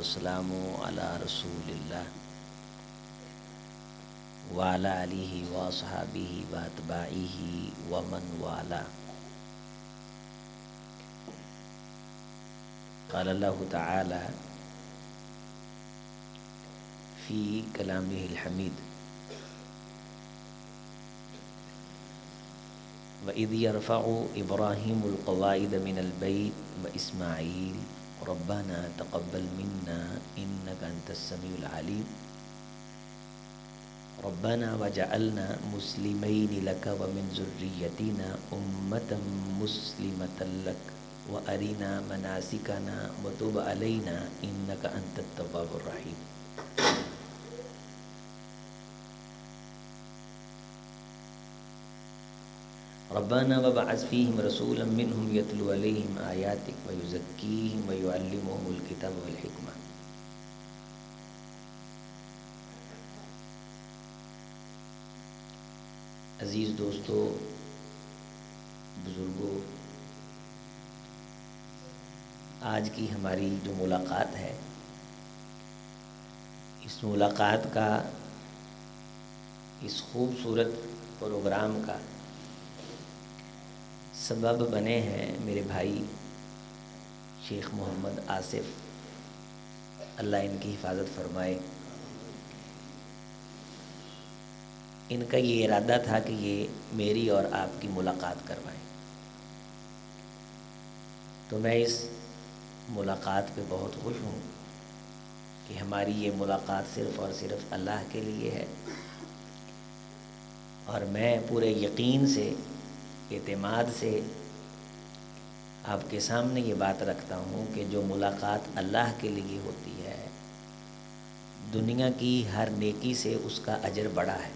والسلام علی رسول اللہ وعلی آلہ واصحابہ واتباعہ ومن والا۔ قال اللہ تعالی فی کلامہ الحمید وَإِذْ يَرْفَعُ إِبْرَاهِيمُ الْقَوَاعِدَ مِنَ الْبَيْتِ وَإِسْمَاعِيلُ رَبَّنَا تَقَبَّلْ مِنَّا إِنَّكَ أَنْتَ السَّمِيعُ الْعَلِيمُ رَبَّنَا وَجَعَلْنَا مُسْلِمَيْنِ لَكَ وَمِنْ ذُرِّيَّتِنَا أُمَّةً مُسْلِمَةً لَكَ وَأَرِنَا مَنَاسِكَنَا وَتُبْ عَلَيْنَا إِنَّكَ أَنْتَ التَّوَّابُ الرَّحِيمُ۔ ربنا وابعث فيهم رسولا منهم يتلو عليهم آياتك ويزكيهم ويعلمهم الكتاب والحكمة۔ عزیز دوستو، بزرگوں، آج کی ہماری جو ملاقات ہے، اس ملاقات کا، اس خوبصورت پروگرام کا سبب بنے ہیں میرے بھائی شیخ محمد آصف، اللہ ان کی حفاظت فرمائے۔ ان کا یہ ارادہ تھا کہ یہ میری اور آپ کی ملاقات کروائیں، تو میں اس ملاقات پہ بہت خوش ہوں کہ ہماری یہ ملاقات صرف اور صرف اللہ کے لیے ہے، اور میں پورے یقین سے، اعتماد سے آپ کے سامنے یہ بات رکھتا ہوں کہ جو ملاقات اللہ کے لیے ہوتی ہے، دنیا کی ہر نیکی سے اس کا اجر بڑا ہے۔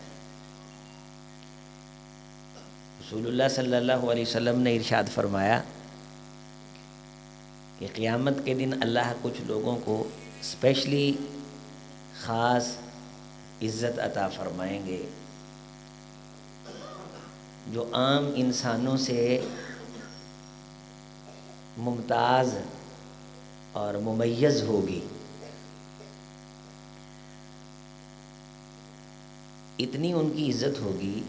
رسول اللہ صلی اللہ علیہ وسلم نے ارشاد فرمایا کہ قیامت کے دن اللہ کچھ لوگوں کو اسپیشلی خاص عزت عطا فرمائیں گے جو عام انسانوں سے ممتاز اور ممیز ہوگی۔ اتنی ان کی عزت ہوگی،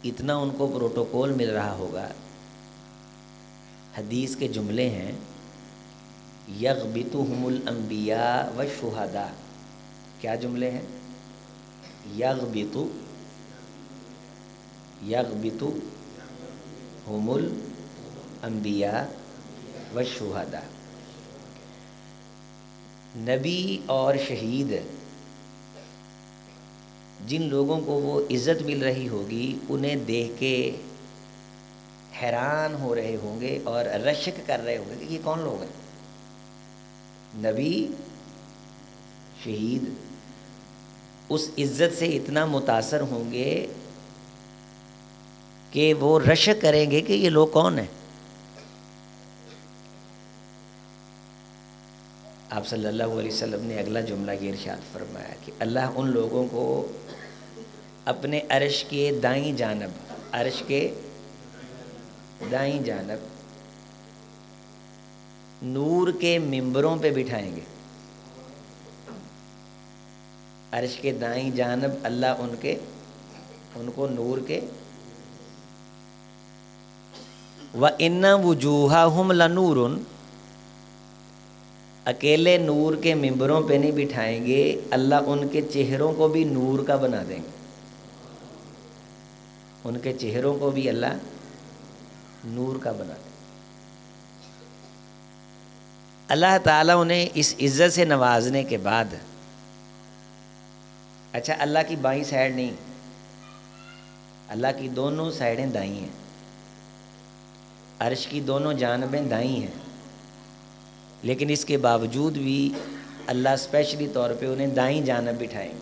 اتنا ان کو پروٹوکول مل رہا ہوگا۔ حدیث کے جملے ہیں یغبطہم الانبیاء والشہداء۔ کیا جملے ہیں؟ یغبطہم الانبیاء والشہداء۔ نبی اور شہید، جن لوگوں کو وہ عزت مل رہی ہوگی، انہیں دیکھ کے حیران ہو رہے ہوں گے اور رشک کر رہے ہوں گے کہ یہ کون لوگ ہیں۔ نبی، شہید اس عزت سے اتنا متاثر ہوں گے کہ وہ رشک کریں گے کہ یہ لوگ کون ہیں۔ آپ صلی اللہ علیہ وسلم نے اگلا جملہ یہ ارشاد فرمایا کہ اللہ ان لوگوں کو اپنے عرش کے دائیں جانب، عرش کے دائیں جانب نور کے ممبروں پہ بٹھائیں گے۔ عرش کے دائیں جانب اللہ ان کو نور کے وَإِنَّ وُجُوهَهُمْ لَنُورٌ، اکیلے نور کے ممبروں پہ نہیں بٹھائیں گے، اللہ ان کے چہروں کو بھی نور کا بنا دیں گے۔ ان کے چہروں کو بھی اللہ نور کا بنا دیں۔ اللہ تعالیٰ انہیں اس عزت سے نوازنے کے بعد، اچھا اللہ کی بائیں سائڈ نہیں، اللہ کی دونوں سائڈیں دائیں ہیں، عرش کی دونوں جانبیں دائیں ہیں، لیکن اس کے باوجود بھی اللہ اسپیشلی طور پہ انہیں دائیں جانب بٹھائیں گے۔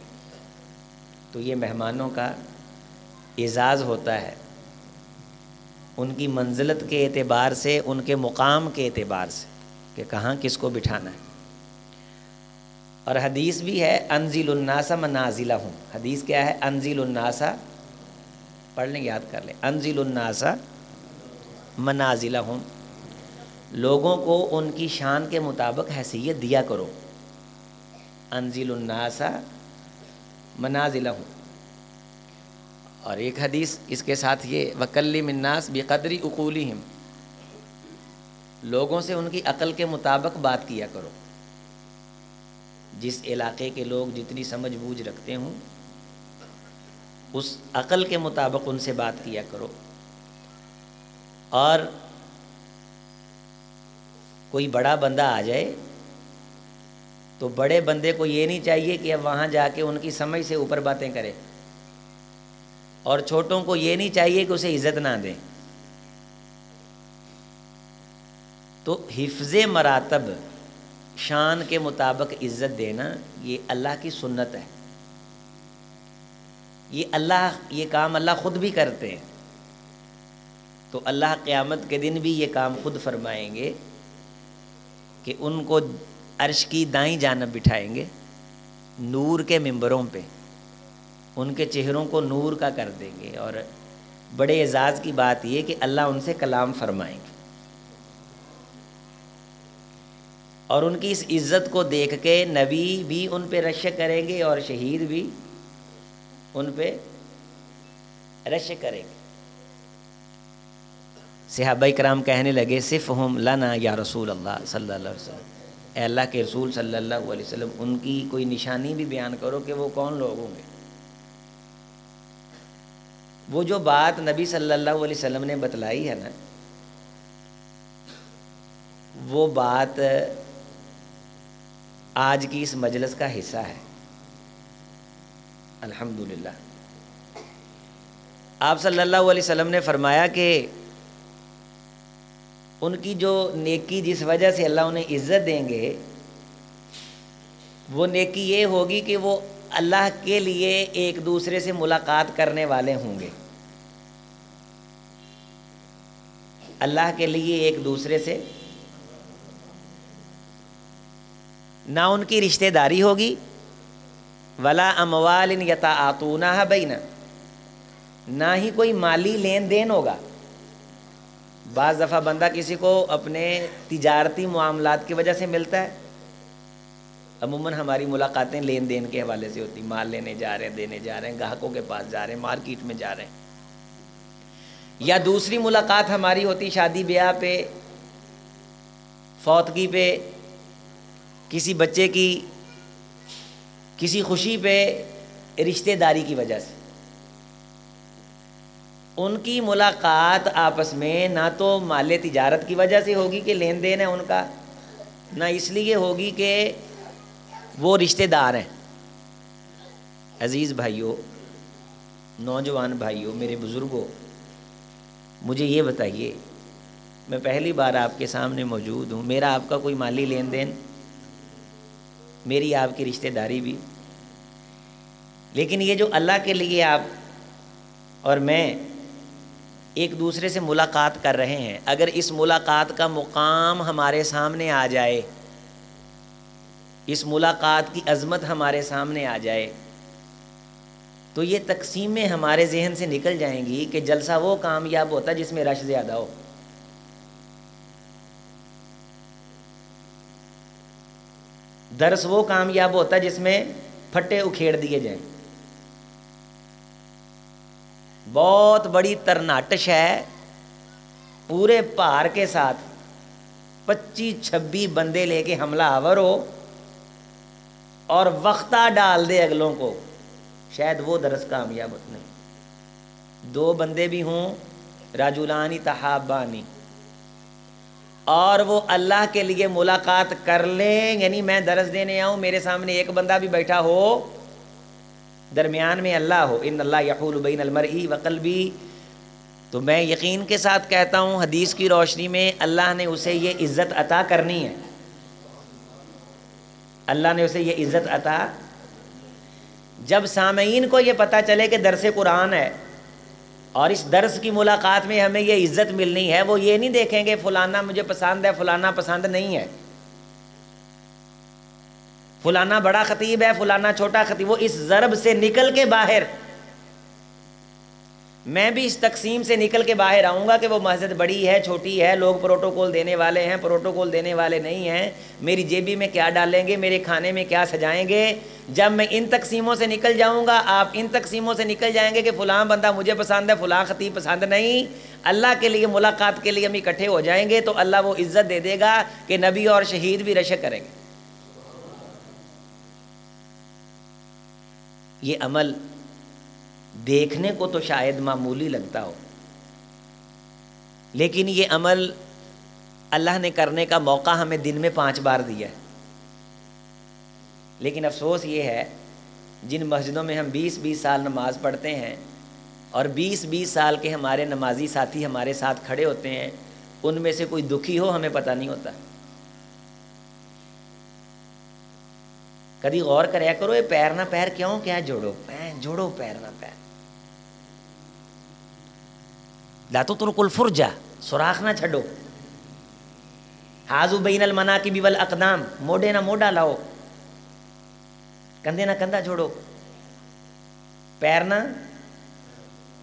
تو یہ مہمانوں کا اعزاز ہوتا ہے، ان کی منزلت کے اعتبار سے، ان کے مقام کے اعتبار سے کہ کہاں کس کو بٹھانا ہے۔ اور حدیث بھی ہے انزل الناس منازلہم۔ حدیث کیا ہے؟ انزل الناس، پڑھ لیں، یاد کر لیں، انزل الناس منازلہم، لوگوں کو ان کی شان کے مطابق حیثیت دیا کرو. انزل الناس منازلہم. اور ایک حدیث اس کے ساتھ یہ وکلم الناس بقدر عقولہم، لوگوں سے ان کی عقل کے مطابق بات کیا کرو. جس علاقے کے لوگ جتنی سمجھ بوجھ رکھتے ہوں اس عقل کے مطابق ان سے بات کیا کرو. اور کوئی بڑا بندہ آ جائے تو بڑے بندے کو یہ نہیں چاہیے کہ اب وہاں جا کے ان کی سمجھ سے اوپر باتیں کرے، اور چھوٹوں کو یہ نہیں چاہیے کہ اسے عزت نہ دیں. تو حفظ مراتب، شان کے مطابق عزت دینا، یہ اللہ کی سنت ہے. یہ کام اللہ خود بھی کرتے ہیں. تو اللہ قیامت کے دن بھی یہ کام خود فرمائیں گے کہ ان کو عرش کی دائیں جانب بٹھائیں گے، نور کے ممبروں پہ، ان کے چہروں کو نور کا کر دیں گے. اور بڑے اعزاز کی بات یہ کہ اللہ ان سے کلام فرمائیں گے، اور ان کی اس عزت کو دیکھ کے نبی بھی ان پہ رشک کریں گے اور شہید بھی ان پہ رشک کریں گے. صحابہ کرام کہنے لگے صفہم لنا یا رسول اللہ صلی اللہ علیہ وسلم، اے اللہ کے رسول صلی اللہ علیہ وسلم ان کی کوئی نشانی بھی بیان کرو کہ وہ کون لوگ ہوں گے. وہ جو بات نبی صلی اللہ علیہ وسلم نے بتلائی ہے نا، وہ بات آج کی اس مجلس کا حصہ ہے الحمدللہ. آپ صلی اللہ علیہ وسلم نے فرمایا کہ ان کی جو نیکی جس وجہ سے اللہ انہیں عزت دیں گے، وہ نیکی یہ ہوگی کہ وہ اللہ کے لیے ایک دوسرے سے ملاقات کرنے والے ہوں گے. اللہ کے لیے ایک دوسرے سے نہ ان کی رشتہ داری ہوگی، ولا اموال یتعاطونها بینہ، نہ ہی کوئی مالی لین دین ہوگا. بعض دفعہ بندہ کسی کو اپنے تجارتی معاملات کی وجہ سے ملتا ہے. عموماً ہماری ملاقاتیں لین دین کے حوالے سے ہوتی، مال لینے جا رہے ہیں، دینے جا رہے ہیں، گاہکوں کے پاس جا رہے ہیں، مارکیٹ میں جا رہے ہیں. یا دوسری ملاقات ہماری ہوتی شادی بیاہ پہ، فوتگی پہ، کسی بچے کی کسی خوشی پہ، رشتہ داری کی وجہ سے. ان کی ملاقات آپس میں نہ تو مال تجارت کی وجہ سے ہوگی کہ لین دین ہے ان کا، نہ اس لیے ہوگی کہ وہ رشتہ دار ہیں. عزیز بھائیوں، نوجوان بھائیوں، میرے بزرگوں، مجھے یہ بتائیے، میں پہلی بار آپ کے سامنے موجود ہوں، میرا آپ کا کوئی مالی لین دین، میری آپ کی رشتہ داری بھی، لیکن یہ جو اللہ کے لیے آپ اور میں ایک دوسرے سے ملاقات کر رہے ہیں، اگر اس ملاقات کا مقام ہمارے سامنے آ جائے، اس ملاقات کی عظمت ہمارے سامنے آ جائے، تو یہ تقسیمیں ہمارے ذہن سے نکل جائیں گی کہ جلسہ وہ کامیاب ہوتا ہے جس میں رش زیادہ ہو، درس وہ کامیاب ہوتا ہے جس میں پھٹے اکھیڑ دیے جائیں. بہت بڑی ترناٹش ہے، پورے پہاڑ کے ساتھ 25-26 بندے لے کے حملہ آور ہو اور وقتہ ڈال دے اگلوں کو، شاید وہ درس کامیاب ہوتا نہیں. 2 بندے بھی ہوں، رجلان تحابانی، اور وہ اللہ کے لیے ملاقات کر لیں، یعنی میں درس دینے آؤں، میرے سامنے ایک بندہ بھی بیٹھا ہو، درمیان میں اللہ ہو، ان اللہ یحول بین المرء وقلبی، تو میں یقین کے ساتھ کہتا ہوں حدیث کی روشنی میں اللہ نے اسے یہ عزت عطا کرنی ہے. اللہ نے اسے یہ عزت عطا. جب سامعین کو یہ پتہ چلے کہ درس قرآن ہے اور اس درس کی ملاقات میں ہمیں یہ عزت ملنی ہے، وہ یہ نہیں دیکھیں گے فلانا مجھے پسند ہے، فلانا پسند نہیں ہے، فلانا بڑا خطیب ہے، فلانا چھوٹا خطیب، وہ اس ضرب سے نکل کے باہر میں بھی اس تقسیم سے نکل کے باہر آؤں گا کہ وہ مسجد بڑی ہے چھوٹی ہے، لوگ پروٹوکول دینے والے ہیں پروٹوکول دینے والے نہیں ہیں، میری جیبی میں کیا ڈالیں گے، میرے کھانے میں کیا سجائیں گے۔ جب میں ان تقسیموں سے نکل جاؤں گا، آپ ان تقسیموں سے نکل جائیں گے کہ فلاں بندہ مجھے پسند ہے فلاں خطیب پسند نہیں، اللہ کے لیے ملاقات کے لیے ہم اکٹھے ہو جائیں گے تو اللہ وہ عزت دے دے گا کہ نبی اور شہید بھی رشک کریں گے۔ یہ عمل دیکھنے کو تو شاید معمولی لگتا ہو، لیکن یہ عمل اللہ نے کرنے کا موقع ہمیں دن میں 5 بار دیا ہے۔ لیکن افسوس یہ ہے جن مسجدوں میں ہم 20-20 سال نماز پڑھتے ہیں اور 20-20 سال کے ہمارے نمازی ساتھی ہمارے ساتھ کھڑے ہوتے ہیں، ان میں سے کوئی دکھی ہو ہمیں پتہ نہیں ہوتا۔ کبھی غور کریا کرو، یہ پیر نہ پیر کیوں کیا جوڑو جوڑو پیر نہ پیر، لا تترک الفرجہ، سوراخ نہ چھڈو، حاذو بین المناکب والاقدام، موڈے نہ موڈا لاؤ، کندھے نہ کندھا جوڑو، پیر نہ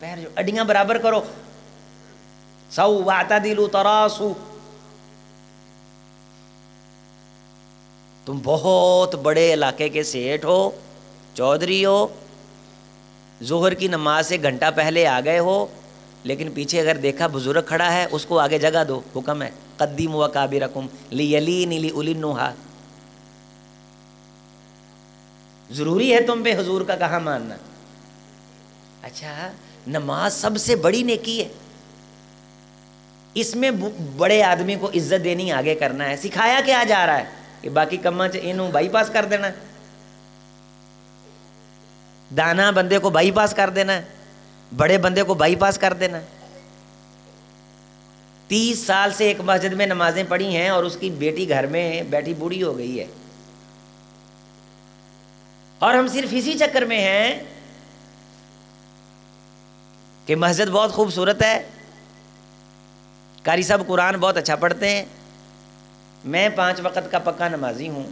پیر جو اڈیاں برابر کرو، سو واعتدلوا تراسو۔ تم بہت بڑے علاقے کے سیٹھ ہو، چودھری ہو، ظہر کی نماز سے گھنٹہ پہلے آ گئے ہو، لیکن پیچھے اگر دیکھا بزرگ کھڑا ہے اس کو آگے جگہ دو، حکم ہے قدموا اکابرکم لیلین لاولی النہی۔ ضروری ہے تم پہ حضور کا کہا ماننا۔ اچھا، نماز سب سے بڑی نیکی ہے، اس میں بڑے آدمی کو عزت دینی آگے کرنا ہے، سکھایا کیا جا رہا ہے کہ باقی کماں انہوں بائی پاس کر دینا ہے، دانا بندے کو بائی پاس کر دینا ہے، بڑے بندے کو بائی پاس کر دینا ہے۔ 30 سال سے ایک مسجد میں نمازیں پڑھی ہیں اور اس کی بیٹی گھر میں بیٹھی بوڑھی ہو گئی ہے، اور ہم صرف اسی چکر میں ہیں کہ مسجد بہت خوبصورت ہے، قاری صاحب قرآن بہت اچھا پڑھتے ہیں، میں 5 وقت کا پکا نمازی ہوں۔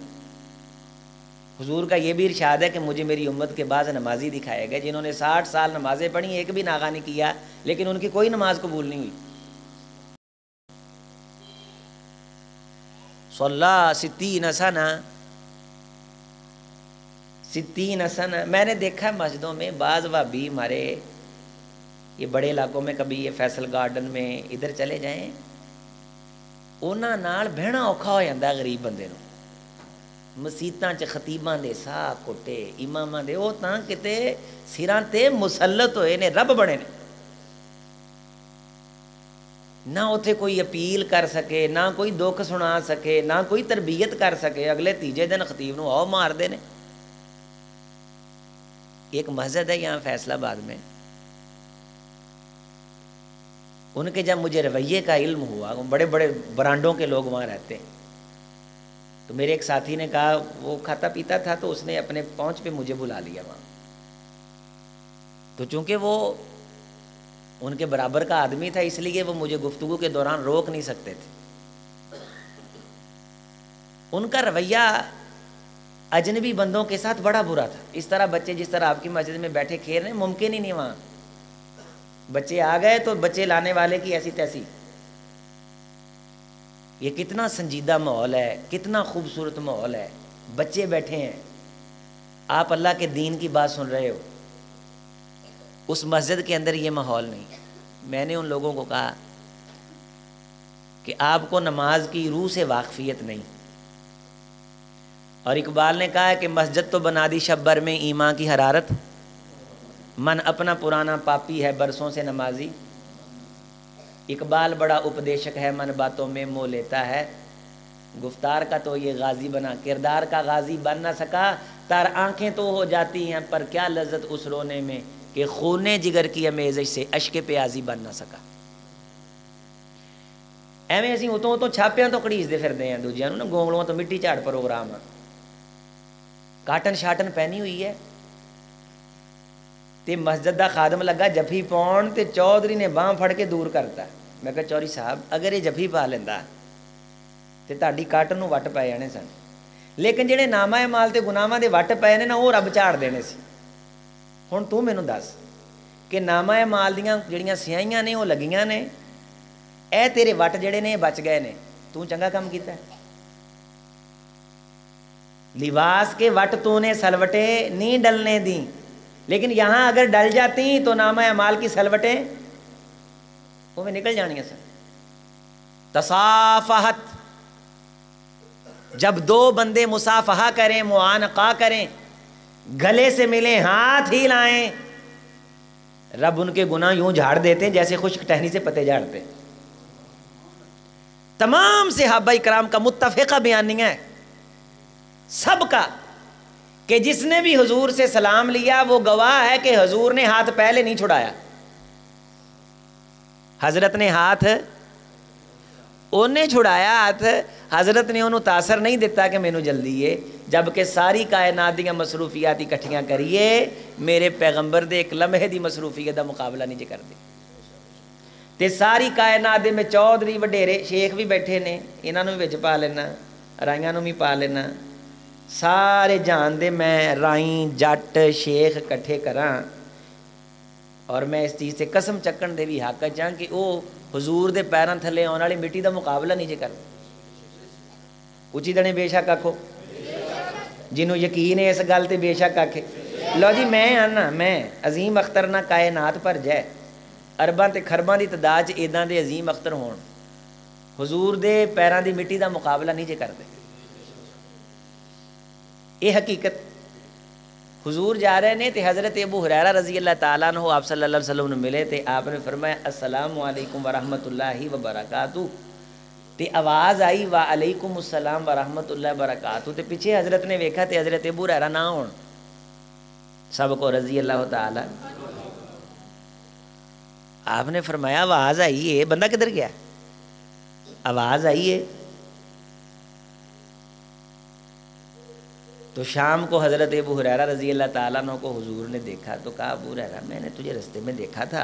حضور کا یہ بھی ارشاد ہے کہ مجھے میری امت کے بعض نمازی دکھائے گئے جنہوں نے 60 سال نمازیں پڑھی، ایک بھی ناغہ نہیں کیا، لیکن ان کی کوئی نماز قبول نہیں ہوئی۔ صلی 60 سنہ، 60 سنہ۔ میں نے دیکھا مسجدوں میں بعض وہابی ہمارے یہ بڑے علاقوں میں، کبھی یہ فیصل گارڈن میں ادھر چلے جائیں، انہاں نال بہنا اوکھا ہو جاتا غریب بندے نو۔ مسیتاں چ خطیباں دے ساہ کوٹے، اماماں دے وہ تاں کتے سراں تے مسلط ہوئے نے، رب بنے نے، نہ اتھے کوئی اپیل کر سکے، نہ کوئی دکھ سنا سکے، نہ کوئی تربیت کر سکے، اگلے تیجے دن خطیب نو آؤ مار دے نے۔ ایک مسجد ہے یہاں فیصل آباد میں، ان کے جب مجھے رویے کا علم ہوا، بڑے بڑے برانڈوں کے لوگ وہاں رہتے ہیں، تو میرے ایک ساتھی نے کہا، وہ کھاتا پیتا تھا تو اس نے اپنے پہنچ پہ مجھے بلا لیا وہاں، تو چونکہ وہ ان کے برابر کا آدمی تھا اس لیے وہ مجھے گفتگو کے دوران روک نہیں سکتے تھے۔ ان کا رویہ اجنبی بندوں کے ساتھ بڑا برا تھا، اس طرح بچے جس طرح آپ کی مسجد میں بیٹھے کھیل رہے ہیں، ممکن ہی نہیں، وہاں بچے آ گئے تو بچے لانے والے کی ایسی تیسی۔ یہ کتنا سنجیدہ ماحول ہے، کتنا خوبصورت ماحول ہے، بچے بیٹھے ہیں، آپ اللہ کے دین کی بات سن رہے ہو، اس مسجد کے اندر یہ ماحول نہیں۔ میں نے ان لوگوں کو کہا کہ آپ کو نماز کی روح سے واقفیت نہیں، اور اقبال نے کہا ہے کہ مسجد تو بنا دی شب بھر میں ایمان کی حرارت، من اپنا پرانا پاپی ہے برسوں سے نمازی، اقبال بڑا اپدیشک ہے من باتوں میں مو لیتا ہے، گفتار کا تو یہ غازی بنا کردار کا غازی بن نہ سکا، تار آنکھیں تو ہو جاتی ہیں پر کیا لذت اس رونے میں کہ خون جگر کی امیزش سے اشک پیازی بن نہ سکا۔ ایویں اسی اتوں چھاپیاں تو کڑیس دے پھردے ہیں دوجیاں نوں، گونگلوں تو مٹی جھاڑ پروگرام ہے، کاٹن شاٹن پہنی ہوئی ہے، تے مسجد دا خادم لگا جفی پاؤن تے چودھری نے باں پھڑ کے دور کرتا۔ میں کہا چوری صاحب اگر یہ جفی پا لینا تے تہاڈی کاٹن نوں وٹ پے جانے سن، لیکن جہے نامہ مال تے گناواں دے وٹ پے نے نا وہ رب جھاڑ دینے سی۔ ہن تو مینوں دس کہ نامہ مال دیاں جڑیاں سیائیاں نے وہ لگیاں نے، اے تیرے وٹ جڑے نے بچ گئے نے، تو چنگا کام کیتا ہے۔ لباس کے وٹ تو نے سلوٹیں نہیں ڈلنے دیں، لیکن یہاں اگر ڈل جاتی تو نامہ اعمال کی سلوٹیں وہ میں نکل جانی سن۔ تصافحت، جب دو بندے مصافحہ کریں، معانقہ کریں، گلے سے ملیں، ہاتھ ہی لائیں، رب ان کے گناہ یوں جھاڑ دیتے ہیں جیسے خشک ٹہنی سے پتے جھاڑتے ہیں۔ تمام صحابہ کرام کا متفقہ بیانیہ ہے سب کا کہ جس نے بھی حضور سے سلام لیا وہ گواہ ہے کہ حضور نے ہاتھ پہلے نہیں چھڑایا، حضرت نے ہاتھ انہیں چھڑایا، ہاتھ حضرت نے انہوں تاثر نہیں دیتا کہ مینوں جلدی ہے، جبکہ ساری کائنات دیاں مصروفیات اکٹھیاں کریے میرے پیغمبر دے ایک لمحے دی مصروفیت دا مقابلہ نہیں جے کر دی۔ تے ساری کائنات دے میں چودھری وڈیرے شیخ بھی بیٹھے نے، انہاں نوں بھی وچ پا لینا، رائیاں نوں بھی پا لینا، سارے جان دے میں رائیں جٹ شیخ کٹھے کراں، اور میں اس چیز سے قسم چکن دے بھی حق چاں کہ وہ حضور دے پیراں تھلے آنے والی مٹی دا مقابلہ نہیں جے کر۔ اچھی دنے بے شک آکھو، جنہوں یقین ہے اس گل تے بے شک آکھے۔ لو جی میں آنا، میں عظیم اختر نہ کائنات پر جائے ارباں تے خرباں دی تعداد چ ایداں دے عظیم اختر ہون، حضور دے پیراں دی مٹی دا مقابلہ نہیں جے کردے۔ یہ حقیقت حضور جا رہے نے تے حضرت ابو ہریرہ رضی اللہ تعالیٰ عنہ آپ صلی اللہ علیہ وسلم نے ملے تے آپ نے فرمایا السلام علیکم ورحمۃ اللہ وبرکاتہ، تے آواز آئی وعلیکم السلام ورحمۃ اللہ وبرکاتہ، تے پیچھے حضرت نے ویکھا تے حضرت ابو ہریرہ نہ ہون، سب کو رضی اللہ تعالیٰ۔ آپ نے فرمایا آواز آئی ہے، بندہ کدھر گیا؟ آواز آئی ہے۔ تو شام کو حضرت ابو ہریرہ رضی اللہ تعالیٰ عنہ کو حضور نے دیکھا تو کہا ابو ہریرہ میں نے تجھے رستے میں دیکھا تھا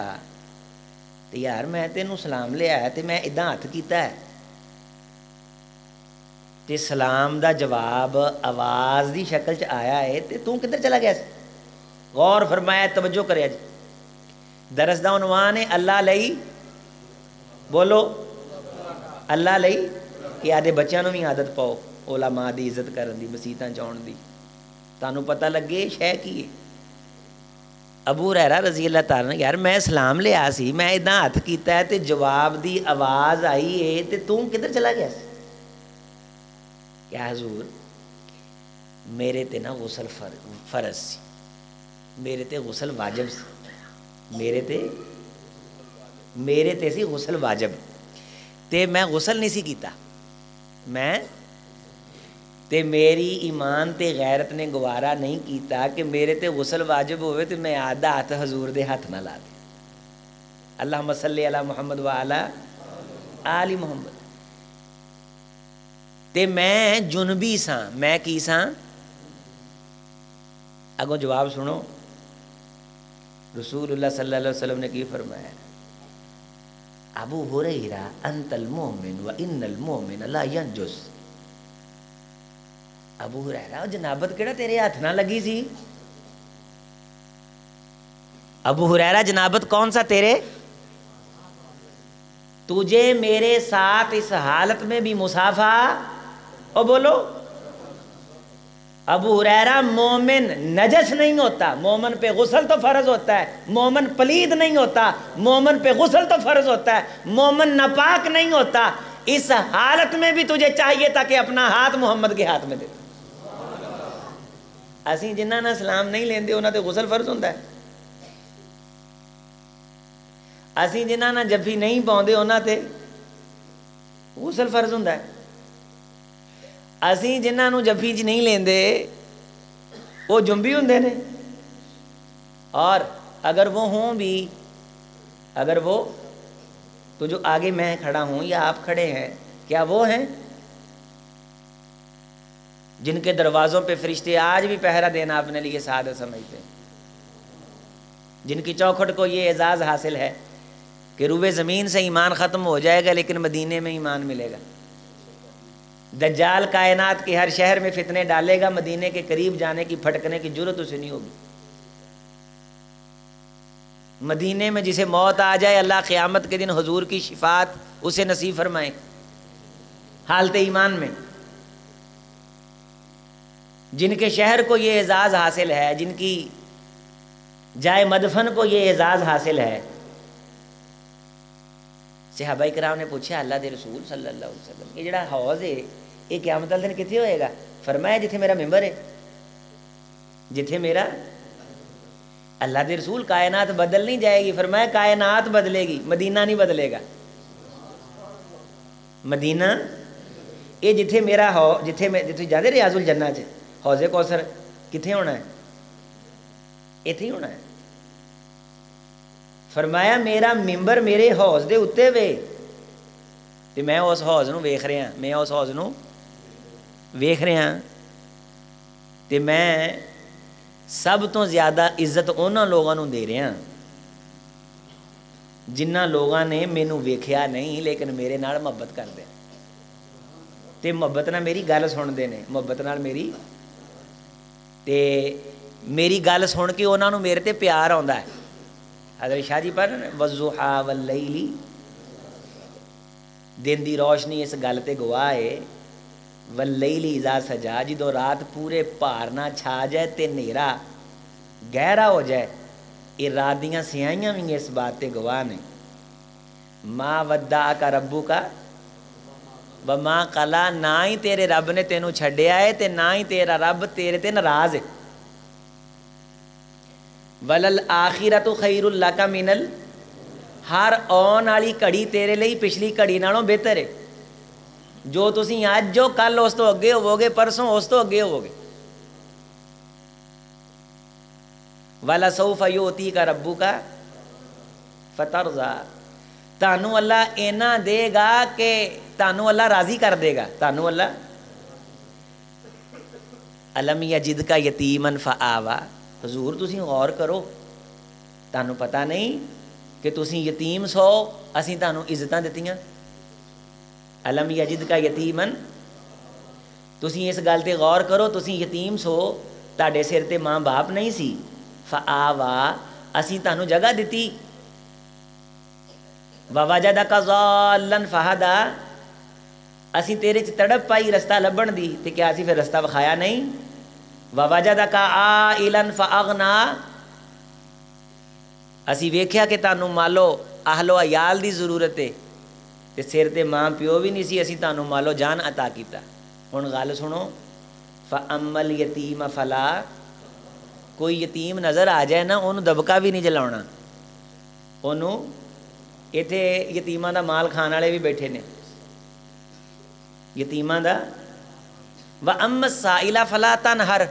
تو یار میں تینوں سلام لے آیا تو میں ادھا ہاتھ کیتا ہے تے سلام دا جواب آواز دی شکل چ آیا ہے تے تو کدھر چلا گیا سی؟ غور فرمایا، توجہ کریا جی۔ درس دا عنوان ہے اللہ لئی، بولو اللہ لئی، کہ آدھے بچیاں نوں بھی عادت پاؤ علماء دی عزت کرن دی، مسیتاں چاؤن دی، تانوں پتہ لگے شے کی ہے۔ ابو ہریرہ رضی اللہ تعالیٰ نے یار میں سلام لیا سی، میں ادھا ہاتھ کیتا ہے تے جواب دی آواز آئی ہے تے تو کدھر چلا گیا سی؟ کیا حضور میرے تے نا غسل فرض سی، میرے تے غسل واجب سی، میرے تے سی غسل واجب تے میں غسل نہیں سی کیتا، میں تے میری ایمان تے غیرت نے گوارا نہیں کیتا کہ میرے تے غسل واجب ہوئے تے میں آدھا ہاتھ حضور دے ہاتھ نہ لا دے۔ اللہم صلی علی محمد وعلی آل محمد۔ تے میں جنبی ساں، میں کی ساں؟ اگوں جواب سنو، رسول اللہ صلی اللہ علیہ وسلم نے کی فرمایا ابو ہریرہ انت المؤمن وان المؤمن لا ینجس۔ ابو ہریرہ جنابت کیڑا تیرے ہاتھ نہ لگی سی؟ ابو ہریرہ جنابت کون سا تیرے؟ تجھے میرے ساتھ اس حالت میں بھی مصافحہ، او بولو ابو ہریرہ مومن نجس نہیں ہوتا، مومن پہ غسل تو فرض ہوتا ہے، مومن پلید نہیں ہوتا، مومن پہ غسل تو فرض ہوتا ہے، مومن ناپاک نہیں ہوتا، اس حالت میں بھی تجھے چاہیے تھا کہ اپنا ہاتھ محمد کے ہاتھ میں دے۔ اسی جنہاں نہ سلام نہیں لیندے انہاں تے غسل فرض ہوتا ہے، اسی جنہاں نہ جفی نہیں پاؤندے انہاں تے غسل فرض ہوتا ہے، اسی جنہاں نو جفی چ نہیں لیندے وہ جنبی ہوندے نے، اور اگر وہ ہوں بھی، اگر وہ تو جو آگے میں کھڑا ہوں یا آپ کھڑے ہیں کیا وہ ہیں جن کے دروازوں پہ فرشتے آج بھی پہرا دینا اپنے لیے سعادت سمجھتے ہیں، جن کی چوکھٹ کو یہ اعزاز حاصل ہے کہ روئے زمین سے ایمان ختم ہو جائے گا لیکن مدینے میں ایمان ملے گا، دجال کائنات کے ہر شہر میں فتنے ڈالے گا، مدینے کے قریب جانے کی پھٹکنے کی جرت اسے نہیں ہوگی، مدینے میں جسے موت آ جائے اللہ قیامت کے دن حضور کی شفاعت اسے نصیب فرمائے حالت ایمان میں. جن کے شہر کو یہ اعزاز حاصل ہے، جن کی جائے مدفن کو یہ اعزاز حاصل ہے. صحابہ کرام نے پوچھا اللہ دے رسول صلی اللہ علیہ وسلم یہ جڑا حوض ہے یہ قیامت والے دن کتنے ہوئے گا؟ فرمایا جتھے میرا ممبر ہے، جتھے میرا. اللہ دے رسول کائنات بدل نہیں جائے گی، فرمایا کائنات بدلے گی، مدینہ نہیں بدلے گا. مدینہ یہ جتھے میرا جتھے جاندے ریاض الجنہ چ حوض کوثر کتنے ہونا ہے؟ اتنے ہی ہونا ہے. فرمایا میرا ممبر میرے حوض دے اتنے وے تے میں اس حوض نو ویکھ رہا، میں اس حوض نو ویکھ رہا تے میں سب تو زیادہ عزت انہاں لوگاں نو دے رہا جنہاں لوگاں نے مینوں ویکھیا نہیں لیکن میرے نال محبت کردے تے محبت نال میری گل سنتے ہیں، محبت نال میری تے میری گل سن کے انہاں نو میرے تے پیار آਉਂدا ہے. حضرت شاہ جی پر والضحیٰ واللیل، دن دی روشنی اس گل تے گواہ ہے. واللیل اذا سجا، جدو رات پورے پار نہ چھا جائے تے نیرا گہرا ہو جائے، یہ رات دیاں سیائیاں بھی اس بات تے گواہ نے. ما ودعک ربک وما قلا، نہ ہی تیرے رب نے تینوں چھڈیا ہے تے نہ ہی تیرا رب تیرے تے ناراض ہے. وللآخرۃ خیر لک من ہر آن والی گھڑی تیرے لیے پچھلی گھڑی نالوں بہتر ہے. جو تسی اج جو کل اس تو اگے ہوو گے، پرسوں اس تو اگے ہوو گے. وَلَسَوْفَ يُؤْتِيكَ رَبُّكَ فَتَرْضَىٰ، تانوں اللہ اینا دے گا کہ تانوں اللہ راضی کر دے گا. تانوں اللہ الم یجدک یتیما فآویٰ، حضور تسی غور کرو، تانوں پتہ نہیں کہ تسی یتیم سو اسی تانوں عزتاں دتیاں. الم یجدک یتیما، تسی اس گل تے غور کرو، تسی یتیم سو، تہاڈے سر تے ماں باپ نہیں سی. فآویٰ، اسی تانوں جگہ دتی. ووجدک ضالا فہدیٰ، اسی تیرے چ تڑپ پائی رستہ لبھن دی تے کیا اسی پھر رستہ وکھایا نہیں. ووجدک عائلا فاغنیٰ، اسی ویکھیا کہ تانوں مالو اہل و عیال دی ضرورت ہے تے سر تے ماں پیو بھی نہیں سی، اسی تانوں مالو جان عطا کیتا. ہن گل سنو، فاما الیتیم فلا، کوئی یتیم نظر آ جائے نا انہوں دبکا بھی نہیں جلاؤنا. انہوں ایتھے یتیماں دا مال کھان والے بھی بیٹھے نے، یتیماں دا. وَأَمَّا السَّائِلَ فَلَا تَنْهَرْ،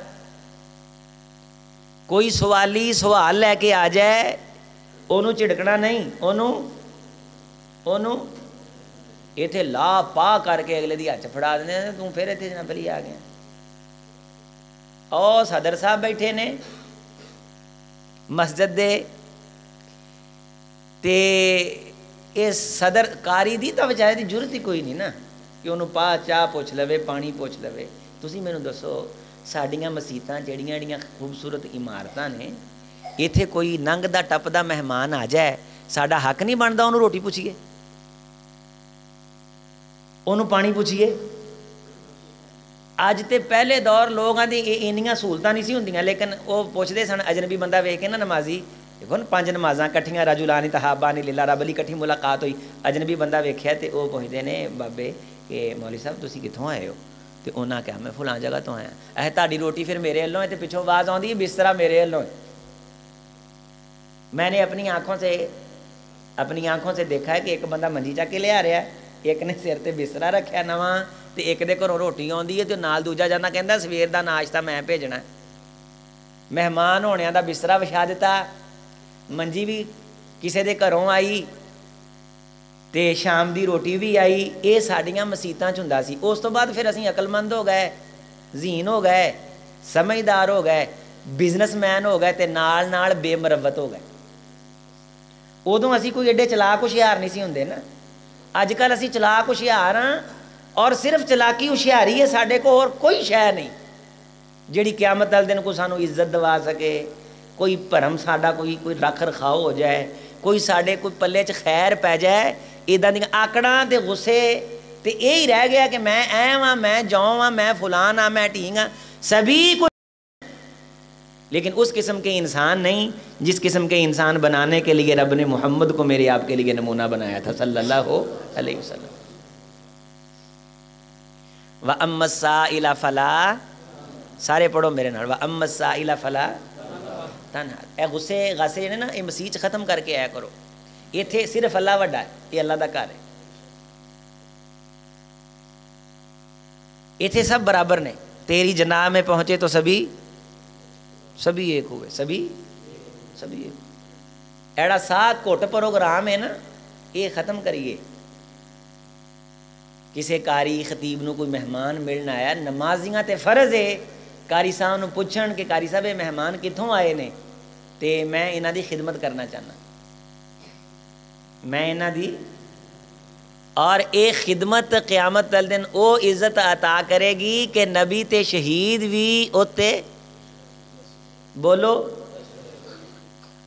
کوئی سوالی سوال لے کے آ جائے انہوں چڑکنا نہیں، انہوں ایتھے لا پا کر کے اگلے دی ہاتھ پھڑا دینے تو پھر ایتھے جناب علی آ گیا. او صدر صاحب بیٹھے نے مسجد دے تے اس صدر کاری دی تو بچارے دی ضرورت ہی کوئی نہیں نا کہ انہوں پا چاہ پوچھ لوے، پانی پوچھ لوے. تسی مینوں دسو ساڈیاں مسیتاں جڑیاں خوبصورت عمارتاں نے، ایتھے کوئی ننگ دا ٹپ دا مہمان آ جائے ساڈا حق نہیں بنتا انہوں روٹی پوچھیے، انہوں پانی پوچھیے. اج تے پہلے دور لوگاں دی اینیاں سہولتاں نہیں سی ہوندیاں لیکن وہ پوچھتے سن اجنبی بندہ ویکھ کے نا نمازی، دیکھو نا 5 نمازاں کٹھیاں رجلان تحابان للہ رب علی کٹھی ملاقات ہوئی، اجنبی بندہ ویکھیا تے وہ پوچھتے نے بابے کہ مولوی صاحب تسی کتھوں آئے ہو؟ تے انہاں کہا میں فلاں جگہ تو آیا. تہاڈی روٹی پھر میرے والوں ہے تے پچھوں آواز آؤندی ہے بسترا میرے والوں ہے. میں نے اپنی آنکھوں سے دیکھا ہے کہ ایک بندہ منجی چا کے لے آ رہا ہے، ایک نے سر تے بسترا رکھیا نواں تے ایک دے گھروں روٹی آندی ہے تے نال دوجا جانا کہندا سویر دا ناشتہ میں بھیجنا ہے. مہمان ہونیاں دا بسترا وچھا دیتا، منجی بھی کسے دے گھروں آئی تے شام دی روٹی بھی آئی. یہ ساڈیاں مسیتاں چ ہوندا سی. اس تو بعد پھر اسی عقل مند ہو گئے، ذہین ہو گئے، سمجھدار ہو گئے، بزنس مین ہو گئے تے نال نال بے مروت ہو گئے. ادوں اسی کوئی ایڈے چلاک ہوشیار نہیں سی ہوندے نا. اج کل اسی چلاک ہوشیار ہاں اور صرف چلاکی ہوشیاری ہے ساڈے کو، اور کوئی شے نہیں جیڑی قیامت والے دن کو سانو عزت دوا سکے، کوئی بھرم ساڈا کوئی رکھ رکھاؤ ہو جائے, کوئی ساڈے کوئی پلے چ خیر پی جائے, ادا دی آکڑاں تے غصے تے یہی رہ گیا کہ میں اے ہاں, میں جاؤں ہاں, میں فلان ہاں, میں ٹھیک ہاں, سبھی کو. لیکن اس قسم کے انسان نہیں جس قسم کے انسان بنانے کے لیے رب نے محمد کو میرے آپ کے لیے نمونہ بنایا تھا صلی اللہ علیہ وسلم. وَأَمَّا السَّائِلَ فَلَا, سارے پڑھو میرے نال, وَأَمَّا السَّائِلَ فَلَا تَنْهَرْ. اے غصے غصے نے نا یہ مسیح ختم کر کے آیا کرو. ایتھے صرف اللہ وڈا ہے, یہ اللہ دا گھر ہے, ایتھے سب برابر نے. تیری جناح میں پہنچے تو سبھی ایک ہوئے, سبھی ایک. ایڑا ساتھ کوٹ پروگرام ہے نا, یہ ختم کریے. کسی قاری خطیب نو کوئی مہمان ملنا آیا, نمازیاں تے فرض ہے قاری صاحب نو پوچھن کہ قاری صاحب یہ مہمان کتوں آئے نے تے میں انہاں دی خدمت کرنا چاہنا, میں انہاں دی, اور ایک خدمت قیامت والے دن او عزت عطا کرے گی کہ نبی تے شہید بھی اوتے بولو.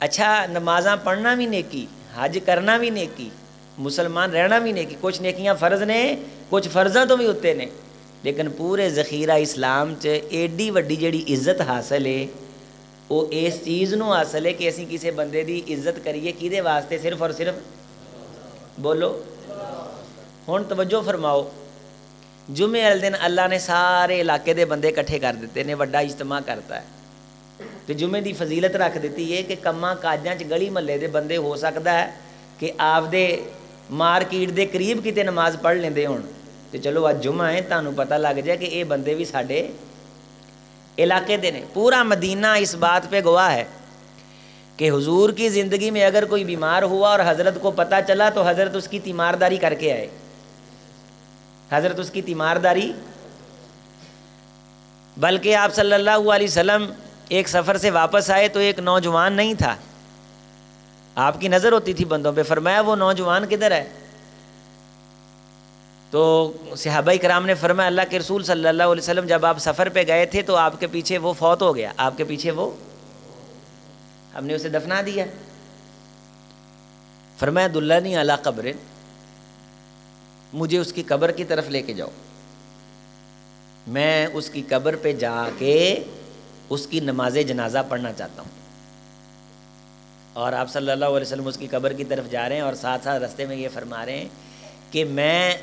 اچھا نمازاں پڑھنا بھی نیکی, حج کرنا بھی نیکی, مسلمان رہنا بھی نیکی, کچھ نیکیاں فرض نے, کچھ فرضاں تو بھی اتنے نے, لیکن پورے ذخیرہ اسلام چ ایڈی وڈی جڑی عزت حاصل ہے وہ اس چیز نو حاصل ہے کہ اسی کسی بندے دی عزت کریے کیدے واسطے, صرف اور صرف بولو. ہن توجہ فرماؤ, جمعے والے دن اللہ نے سارے علاقے دے بندے کٹھے کر دیتے نے, وڈا اجتماع کرتا ہے, تو جمعے دی فضیلت رکھ دیتی ہے کہ کماں کاجاں چ گلی محلے دے بندے ہو سکتا ہے کہ آپ دے مارکیٹ دے قریب کتے نماز پڑھ لیندے ہون, تو چلو آج جمعہ ہے تانوں پتہ لگ جائے کہ اے بندے بھی ساڈے علاقے دے نے. پورا مدینہ اس بات پہ گواہ ہے کہ حضور کی زندگی میں اگر کوئی بیمار ہوا اور حضرت کو پتہ چلا تو حضرت اس کی تیمارداری کر کے آئے, حضرت اس کی تیمارداری. بلکہ آپ صلی اللہ علیہ وسلم ایک سفر سے واپس آئے تو ایک نوجوان نہیں تھا, آپ کی نظر ہوتی تھی بندوں پہ, فرمایا وہ نوجوان کدھر ہے؟ تو صحابہ کرام نے فرمایا اللہ کے رسول صلی اللہ علیہ وسلم جب آپ سفر پہ گئے تھے تو آپ کے پیچھے وہ فوت ہو گیا, آپ کے پیچھے وہ, ہم نے اسے دفنا دیا. فرمایا دلنی علی قبر, مجھے اس کی قبر کی طرف لے کے جاؤ, میں اس کی قبر پہ جا کے اس کی نماز جنازہ پڑھنا چاہتا ہوں. اور آپ صلی اللہ علیہ وسلم اس کی قبر کی طرف جا رہے ہیں اور ساتھ ساتھ رستے میں یہ فرما رہے ہیں کہ میں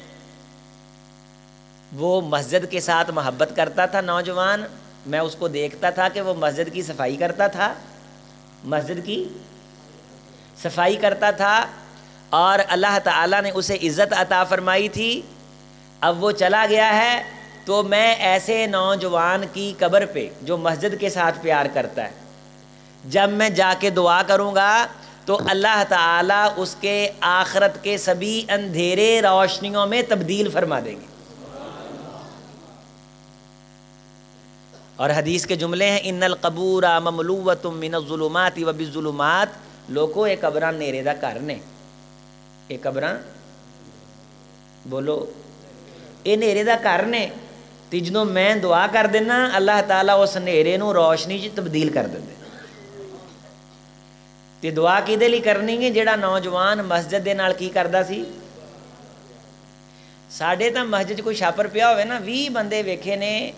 وہ مسجد کے ساتھ محبت کرتا تھا نوجوان, میں اس کو دیکھتا تھا کہ وہ مسجد کی صفائی کرتا تھا, مسجد کی صفائی کرتا تھا, اور اللہ تعالیٰ نے اسے عزت عطا فرمائی تھی. اب وہ چلا گیا ہے تو میں ایسے نوجوان کی قبر پہ جو مسجد کے ساتھ پیار کرتا ہے, جب میں جا کے دعا کروں گا تو اللہ تعالیٰ اس کے آخرت کے سبھی اندھیرے روشنیوں میں تبدیل فرما دیں گے. اور حدیث کے جملے ہیں ان القبور مملوۃ من الظلمات وبالظلمات, لوگوں یہ قبراں نیرے دا گھر نے, یہ قبراں بولو یہ نیرے دا گھر نے, تے جدوں میں دعا کر دینا اللہ تعالیٰ اس نیرے نو روشنی چ تبدیل کر دیندے. تے دعا کیدے لئی کرنی ہے؟ جڑا نوجوان مسجد دے نال کی کردا سی. ساڈے تاں مسجد کوئی چھاپر پیا ہوئے نا, 20 بندے ویکھے نے,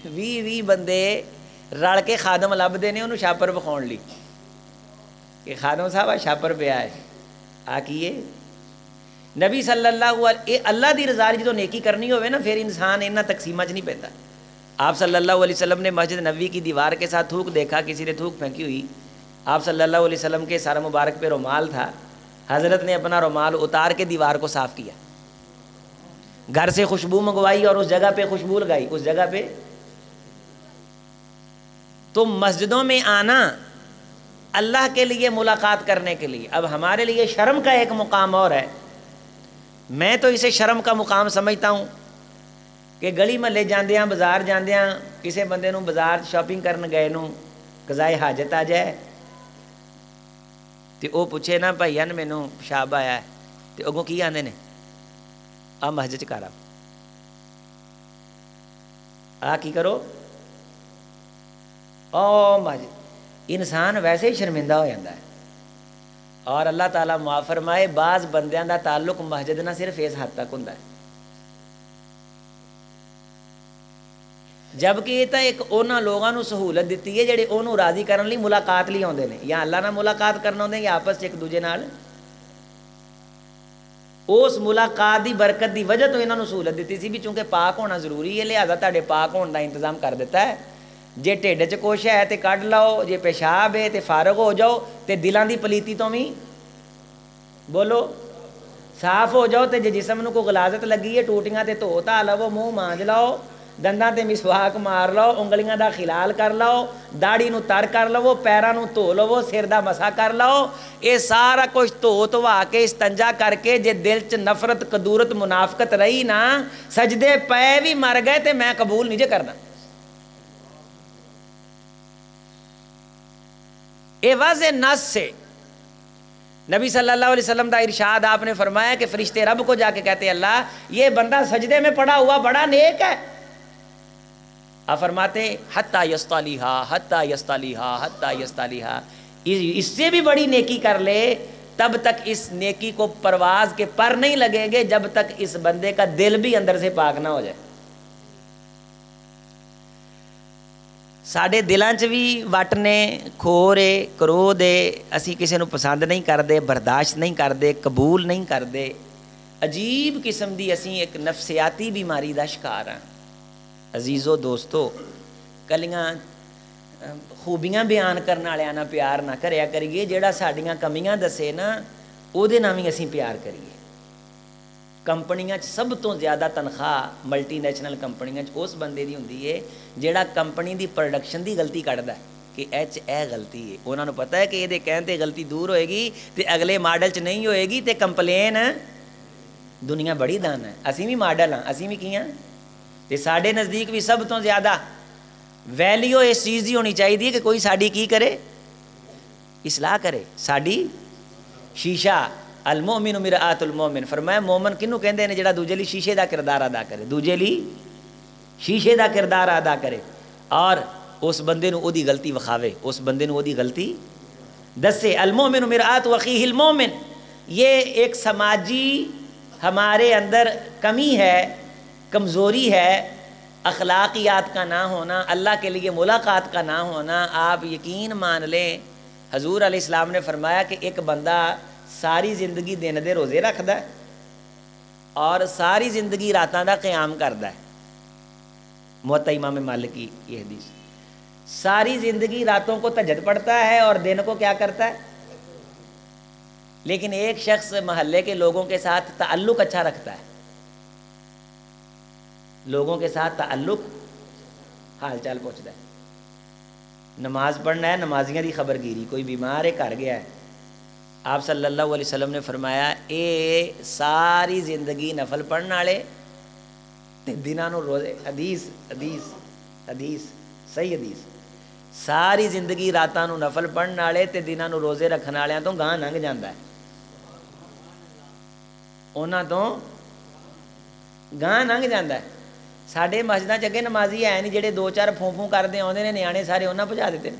20 بندے رل کے خادم لبدے نے انہوں چھاپر وکھاؤن لئی کہ خادم صاحب آ چھاپر پیا ہے, آ کیے نبی صلی اللہ علیہ اللہ دی رضا جدوں نیکی کرنی ہوئے نا پھر انسان انہاں تقسیماں چ نہیں پیندا. آپ صلی اللہ علیہ وسلم نے مسجد نبوی کی دیوار کے ساتھ تھوک دیکھا, کسی نے تھوک پھینکی ہوئی, آپ صلی اللہ علیہ وسلم کے سر مبارک پہ رومال تھا, حضرت نے اپنا رومال اتار کے دیوار کو صاف کیا, گھر سے خوشبو منگوائی اور اس جگہ پہ خوشبو لگائی, اس جگہ پہ. تو مسجدوں میں آنا اللہ کے لیے ملاقات کرنے کے لیے. اب ہمارے لیے شرم کا ایک مقام اور ہے, میں تو اسے شرم کا مقام سمجھتا ہوں کہ گلی محلے جاندیاں بازار جاندیاں کسی بندے نوں بازار شاپنگ کرن گئے نوں قضائے حاجت آ جائے تے او پوچھے نا بھائیا نے مینوں پیشاب آیا ہے, تے اگوں کی آندے نے آ مسجد کر آ کی کرو او مسجد. انسان ویسے ہی شرمندہ ہو جاتا ہے. اور اللہ تعالیٰ معاف فرمائے بعض بندیاں دا تعلق مسجد نہ صرف اس حد تک ہوندا ہے. جبکہ یہ تو ایک انہاں لوگوں کو سہولت دیتی ہے جڑے انہوں راضی کرنے لیے ملاقات لی آتے ہیں, یا اللہ نال ملاقات کرنا آتے ہیں یا آپس ایک دوجے نال. اس ملاقات دی برکت دی وجہ تو انہوں سہولت دیتی سی بھی چونکہ پاک ہونا ضروری ہے, لہذا تہاڈے پاک ہونے دا انتظام کر دیتا ہے. جے ٹھڈ چ کچھ ہے تے کڈ لو, جے پیشاب ہے تے فارغ ہو جاؤ, تے دلاں دی پلیتی تو بھی بولو صاف ہو جاؤ. تے جے جسم نو کوئی غلاظت لگی ہے ٹوٹیاں تے دھو تا لو, منہ مانج لو, دنداں تے مسواک مار لو, انگلیاں دا خلال کر لو, داڑھی نو تر کر لو, پیراں نو دھو لو, سر دا مسا کر لو. یہ سارا کچھ دھو دھوا کے استنجا کر کے جے دل چ نفرت کدورت منافقت رہی نا, سجدے پے بھی مر گئے تے میں قبول نہیں جے کرنا. یہ واضح نص سے نبی صلی اللہ علیہ وسلم دا ارشاد آپ نے فرمایا کہ فرشتے رب کو جا کے کہتے ہیں اللہ یہ بندہ سجدے میں پڑا ہوا بڑا نیک ہے. آپ فرماتے حتی یستالیہا حتی یستالیہا حتی یستالیہا, اس سے بھی بڑی نیکی کر لے تب تک اس نیکی کو پرواز کے پر نہیں لگیں گے جب تک اس بندے کا دل بھی اندر سے پاک نہ ہو جائے. ساڈے دلاں چ بھی وٹ نے, کھور ہے, کرودھ ہے, اسی کسی نو پسند نہیں کرتے, برداشت نہیں کرتے, قبول نہیں کرتے. عجیب قسم دی اسی ایک نفسیاتی بیماری دا شکار ہاں. عزیزو دوستو, کلیاں خوبیاں بیان کرنے والے نہ پیار نہ کریا کریے, جیڑا ساڈیاں کمیاں دسے نا او دے نال وی اسی پیار کریے. کمپنیاں سب تو زیادہ تنخواہ ملٹی نیشنل کمپنیاں اس بندے دی ہوندی ہے جیڑا کمپنی دی پروڈکشن دی غلطی کڈدا ہے کہ اے غلطی ہے. انہاں نوں پتہ ہے کہ یہ کہن تے غلطی دور ہوئے گی تے اگلے ماڈل چ نہیں ہوئے گی تے کمپلین. دنیا بڑی دان ہے, اسی بھی ماڈل ہاں, اسی بھی کی ہاں. تے ساڈے نزدیک بھی سب تو زیادہ ویلیو اس چیز دی ہونی چاہیے کہ کوئی ساڈی کی کرے, اصلاح کرے, ساڈی شیشہ. المؤمن مرآت المؤمن, فرمایا مومن کنوں کہندے نے جڑا دوجے لی شیشے دا کردار ادا کرے, دوجے لی شیشے دا کردار ادا کرے اور اس بندے نو او دی غلطی وکھاوے, اس بندے نو او دی غلطی دسے. المؤمن مرآت اخیہ المؤمن, یہ ایک سماجی ہمارے اندر کمی ہے, کمزوری ہے. اخلاقیات کا نہ ہونا, اللہ کے لیے ملاقات کا نہ ہونا. آپ یقین مان لیں حضور علیہ السلام نے فرمایا کہ ایک بندہ ساری زندگی دن دے روزے رکھدا ہے اور ساری زندگی راتاں دا قیام کردا ہے. موطا امام مالک کی یہ حدیث. ساری زندگی راتوں کو تہجد پڑھتا ہے اور دن کو کیا کرتا ہے, لیکن ایک شخص محلے کے لوگوں کے ساتھ تعلق اچھا رکھتا ہے, لوگوں کے ساتھ تعلق, حال چال پوچھتا ہے, نماز پڑھنا ہے, نمازیاں دی خبر گیری, کوئی بیمار ہے گھر گیا ہے. آپ صلی اللہ علیہ وسلم نے فرمایا اے ساری زندگی نفل پڑھنے والے تے دناں نو روزے, حدیث حدیث حدیث صحیح حدیث, ساری زندگی راتاں نو نفل پڑھنے والے تے دناں نو روزے رکھنے والوں تو گاہ لنਘ جاندا ہے, انہاں تو گاہ لنਘ جاندا ہے. ساڈے مسجداں چ اگے نمازی ہے نہیں جڑے دو چار پھوں پھوں کردے آوندے نے, نیانے سارے انہاں بھجا دیتے ہیں.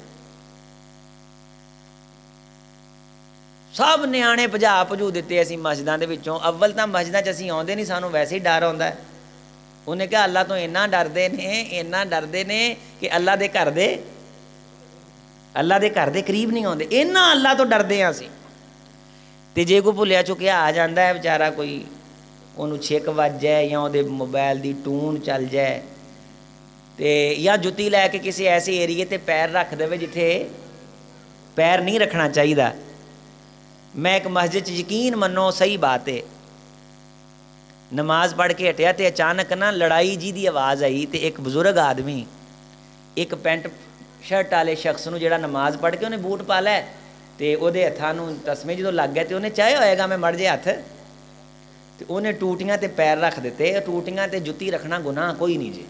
سب نیانے بھجو دیتے اسی مسجداں دے وچوں. اول تاں مسجداں چ اسی آوندے نہیں, سانوں ویسے ہی ڈر ہوندا ہے. انہیں کہا اللہ تو اینا ڈردے نے کہ اللہ دے گھر دے قریب نہیں آوندے, اینا اللہ تو ڈردے ہاں اسی. تے جے کوئی بھلیا چکیا آ جاندا ہے بیچارہ, کوئی انہوں چھک وج جائے یا وہ موبائل دی ٹون چل جائے تے یا جتی لے کے کسی ایسے ایریے تے پیر رکھ دے جتھے پیر نہیں رکھنا چاہیے. میں ایک مسجد یقین منو صحیح بات ہے, نماز پڑھ کے ہٹیا تے اچانک نا لڑائی جی دی آواز آئی تے ایک بزرگ آدمی ایک پینٹ شرٹ والے شخص نو جڑا نماز پڑھ کے انہیں بوٹ پا لیا تے او دے ہتھاں نو تسمے جدوں لگ گئے تے انہیں چاہے ہوئے گا میں مڑ جے ہتھ تے انہیں ٹوٹیاں تے پیر رکھ دیتے. ٹوٹیاں تے جتی رکھنا گناہ کوئی نہیں جی,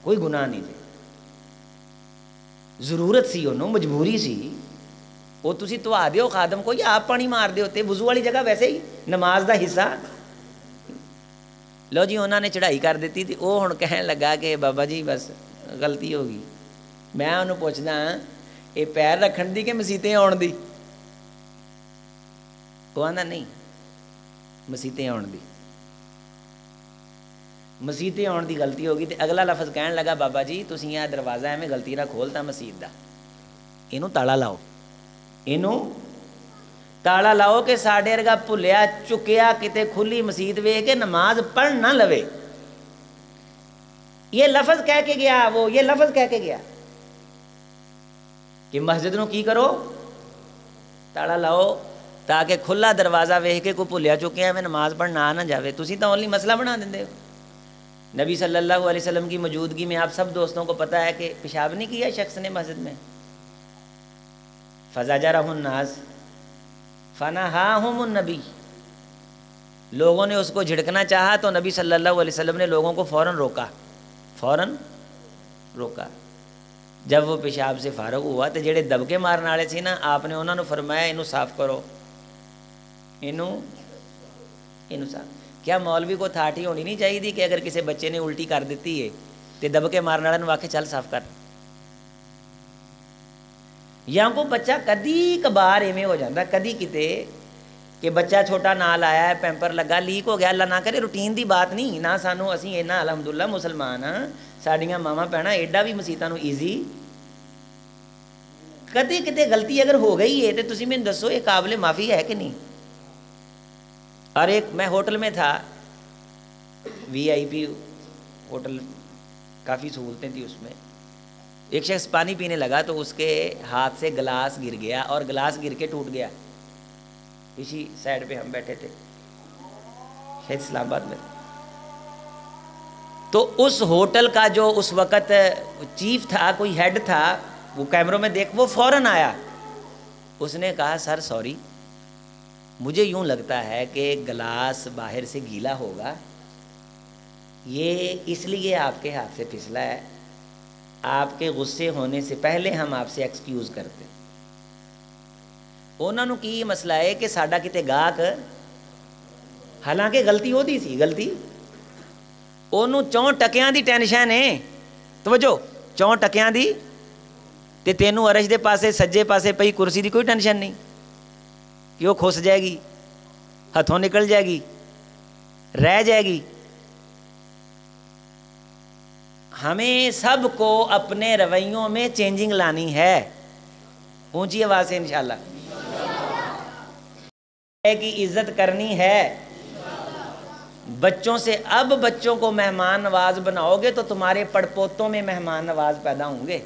کوئی گناہ نہیں جی. ضرورت سی انہوں, مجبوری سی. وہ تسی توا دیو خادم کو یا آپ پانی مار دیو تے وضو والی جگہ ویسے ہی نماز دا حصہ. لو جی انہوں نے چڑھائی کر دیتی تے وہ ہن کہن لگا کہ بابا جی بس غلطی ہو گئی, میں انہوں پوچھنا یہ پیر رکھن دی کہ مسیتیں آن دی؟ وہ آندا نہیں مسیتیں آن دی، مسیتیں آن دی غلطی ہوگی تو اگلا لفظ کہن لگا بابا جی تسی یہ دروازہ ایویں غلطی نہ کھولتا مسیت دا، اینوں تالا لاؤ، اینوں تالا لاؤ کہ ساڈے ورگا بھلیا چکیا کتے کھلی مسیت ویکھ کے نماز پڑھ نہ لوے۔ یہ لفظ کہہ کے گیا، وہ یہ لفظ کہہ کے گیا کہ مسجد نو کی کرو تالا لاؤ تاکہ کھلا دروازہ ویکھ کے کوئی بھلیا چکیا میں نماز پڑھنا آ نہ جاوے۔ تسی تو اونلی مسئلہ بنا دیندے ہو۔ نبی صلی اللہ علیہ وسلم کی موجودگی میں آپ سب دوستوں کو پتہ ہے کہ پیشاب نہیں کیا شخص نے مسجد میں، فزجرہ الناس فنہاہم النبی، لوگوں نے اس کو جھڑکنا چاہا تو نبی صلی اللہ علیہ وسلم نے لوگوں کو فوراً روکا۔ جب وہ پیشاب سے فارغ ہوا تو جڑے دبکے مارنے والے سی نا آپ نے انہوں نے فرمایا انہوں صاف کرو، انہوں صاف۔ کیا مولوی کو تھاٹی ہونی نہیں چاہیے کہ اگر کسی بچے نے الٹی کر دیتی ہے تو دبکے مارنے والے آکھے چل صاف کر؟ یا کو بچہ کدی کبار ایویں ہو جاتا کدی کتے کہ بچہ چھوٹا نال آیا ہے پیمپر لگا لیک ہو گیا، اللہ نہ کرے، روٹین دی بات نہیں نہ سانوں، اسی اینا الحمدللہ مسلمان ہاں، ساڈیاں ماواں بھੈਣਾں ایڈا بھی مسیتاں نو ایزی، کدی کتے غلطی اگر ہو گئی ہے تو تسی میں دسو یہ قابل معافی ہے کہ نہیں؟ اور ایک میں ہوٹل میں تھا، وی آئی پی ہوٹل، کافی سہولتیں تھیں اس میں، ایک شخص پانی پینے لگا تو اس کے ہاتھ سے گلاس گر گیا اور گلاس گر کے ٹوٹ گیا۔ اسی سائڈ پہ ہم بیٹھے تھے شاید اسلام آباد میں، تو اس ہوٹل کا جو اس وقت چیف تھا، کوئی ہیڈ تھا، وہ کیمروں میں دیکھ وہ فوراً آیا، اس نے کہا سر سوری، مجھے یوں لگتا ہے کہ گلاس باہر سے گیلا ہوگا، یہ اس لیے آپ کے ہاتھ سے پھسلا ہے، آپ کے غصے ہونے سے پہلے ہم آپ سے ایکسکیوز کرتے ہیں۔ انہوں نے کی مسئلہ ہے کہ ساڈا کتے گاہک، حالانکہ غلطی ہو دی سی، غلطی انہوں 4 ٹکیاں دی ٹینشن ہے، توجہ 4 ٹکیاں دی، تے تینوں عرش دے پاسے سجے پاسے پئی کرسی دی کوئی ٹینشن نہیں کہ وہ کھس جائے گی، ہتھوں نکل جائے گی، رہ جائے گی۔ ہمیں سب کو اپنے رویوں میں چینجنگ لانی ہے، اونچی آواز سے انشاءاللہ، کی عزت کرنی ہے بچوں سے۔ اب بچوں کو مہمان نواز بناؤ گے تو تمہارے پڑپوتوں میں مہمان نواز پیدا ہوں گے،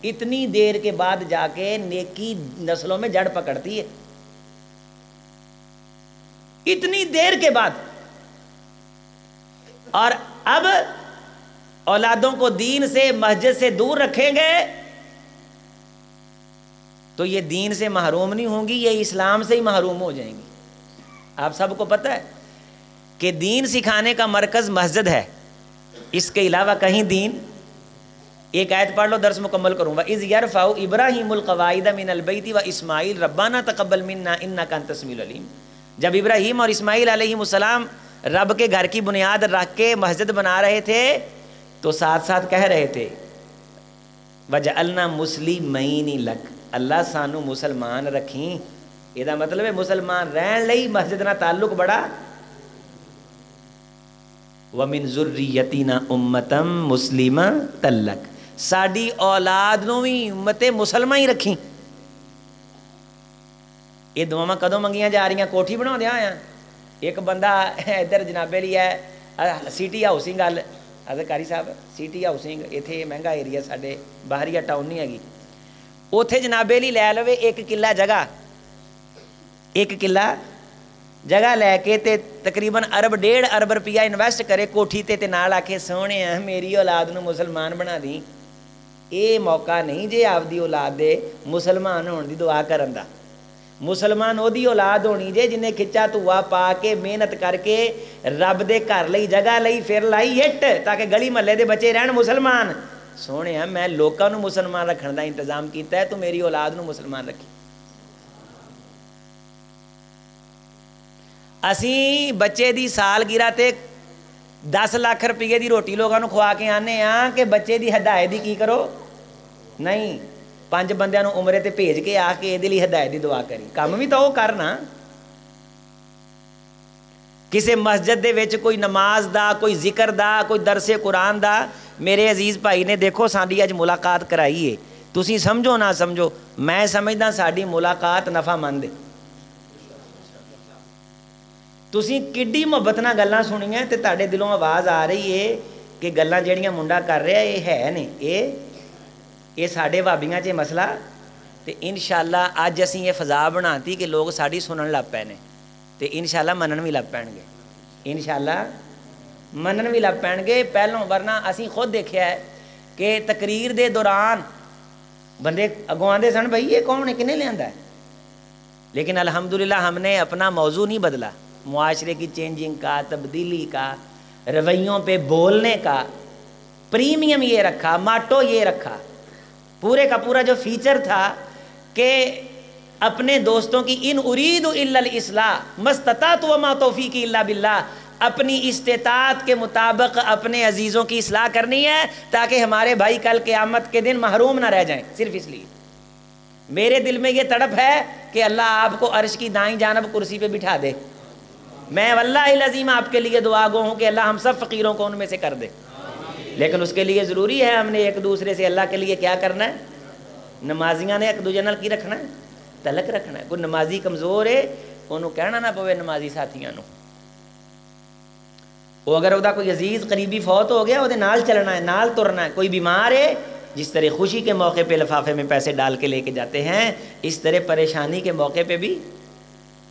اتنی دیر کے بعد جا کے نیکی نسلوں میں جڑ پکڑتی ہے، اتنی دیر کے بعد۔ اور اب اولادوں کو دین سے مسجد سے دور رکھیں گے تو یہ دین سے محروم نہیں ہوں گی، یہ اسلام سے ہی محروم ہو جائیں گی۔ آپ سب کو پتہ ہے کہ دین سکھانے کا مرکز مسجد ہے، اس کے علاوہ کہیں دین، ایک آیت پڑھ لو درس مکمل کروں گا، اذ یرفع ابراہیم القواعد من البیت و اسماعیل ربنا تقبل منا انک انت السمیع العلیم۔ جب ابراہیم اور اسماعیل علیہ السلام رب کے گھر کی بنیاد رکھ کے مسجد بنا رہے تھے تو ساتھ ساتھ کہہ رہے تھے وجعلنا مسلمین لک، اللہ سانو مسلمان رکھیں، یہ مطلب ہے مسلمان رہن لئی مسجد نہ تعلق بڑا، وَمِن ذُرِّيَّتِنَا أُمَّةً مُسْلِمَةً لَكَ، ساڈی اولاد نو بھی امت مسلمہ ہی رکھیں۔ یہ دعاواں کدوں منگیاں جا رہی ہیں؟ کوٹھی بنا دیا آیا ایک بندہ ادھر جنابے لیا ہے سٹی ہاؤسنگ گل حضرت قاری صاحب، سٹی ہاؤسنگ اتنے مہنگا ایریا ساڈے باہریہ ٹاؤن نہیں ہے، اوتھے جنابے لی لے لوے 1 کلہ جگہ، 1 کلہ جگہ لے کے تے تقریباً 1.5 ارب روپیہ انویسٹ کرے کوٹھی تے نال آکھے سونے میری اولاد نو مسلمان بنا دی۔ اے موقع نہیں جے آپ دی اولاد دے مسلمان ہون دی دعا کرن دا، مسلمان او دی اولاد ہونی جے جنہیں کھچا توا پا کے محنت کر کے رب دے گھر لئی جگہ لئی پھر لائی ہٹ تاکہ گلی محلے دے بچے رہن مسلمان۔ سونے میں لوکاں نو مسلمان رکھن دا انتظام کیتا ہے تو میری اولاد نو مسلمان رکھی۔ اسی بچے دی سالگرہ تے 10 لاکھ روپیے دی روٹی لوگاں نو کھوا کے آنے ہاں کہ بچے دی ہدایت دی کی کرو، نہیں 5 بندیاں نوں عمرے تے بھیج کے آ کے یہ ہدایت دی دعا کری، کام بھی تو وہ کرنا۔ کسی مسجد دے وچ کوئی نماز دا، کوئی ذکر دا، کوئی درس قرآن دا، میرے عزیز بھائی نے دیکھو ساری اج ملاقات کرائی ہے، تسی سمجھو نہ سمجھو، میں سمجھدا ساری ملاقات نفع مند ہے۔ تسی کڈی محبت نال گلاں سنیاں تے تہاڈے دلوں آواز آ رہی ہے کہ گلاں جہڑیاں منڈا کر رہا یہ ہے نے یہ ساڈے بھابیاں 'چ مسئلہ، تے انشاءاللہ اج اسی یہ فضا بناتی کہ لوگ ساڈی سنن لگ پے نے، تے انشاءاللہ منن بھی لگ پین گے، انشاءاللہ منن بھی لگ پین گے۔ پہلوں ورنہ اسی خود دیکھیا ہے کہ تقریر دے دوران بندے اگوں آندے سن بھائی یہ کون ہے، کنے لے آندا ہے، لیکن الحمدللہ ہم نے اپنا موضوع نہیں بدلا، معاشرے کی چینجنگ کا، تبدیلی کا، رویوں پہ بولنے کا پریمیم یہ رکھا، ماٹو یہ رکھا، پورے کا پورا جو فیچر تھا کہ اپنے دوستوں کی ان ارید الا الاصلاح ما استطعت وما توفیقی الا باللہ، اپنی استطاعت کے مطابق اپنے عزیزوں کی اصلاح کرنی ہے تاکہ ہمارے بھائی کل قیامت کے دن محروم نہ رہ جائیں۔ صرف اس لیے میرے دل میں یہ تڑپ ہے کہ اللہ آپ کو عرش کی دائیں جانب کرسی پہ بٹھا دے۔ میں واللہ العظیم آپ کے لیے دعا گو ہوں کہ اللہ ہم سب فقیروں کو ان میں سے کر دے، لیکن اس کے لیے ضروری ہے ہم نے ایک دوسرے سے اللہ کے لیے کیا کرنا ہے۔ نمازیاں نے ایک دوجے نال کی رکھنا ہے، تلک رکھنا ہے۔ کوئی نمازی کمزور ہے انہوں کہنا نہ پوے نمازی ساتھیاں نو، وہ اگر وہ کوئی عزیز قریبی فوت ہو گیا وہ نال چلنا ہے، نال ترنا ہے۔ کوئی بیمار ہے جس طرح خوشی کے موقع پہ لفافے میں پیسے ڈال کے لے کے جاتے ہیں، اس طرح پریشانی کے موقع پہ بھی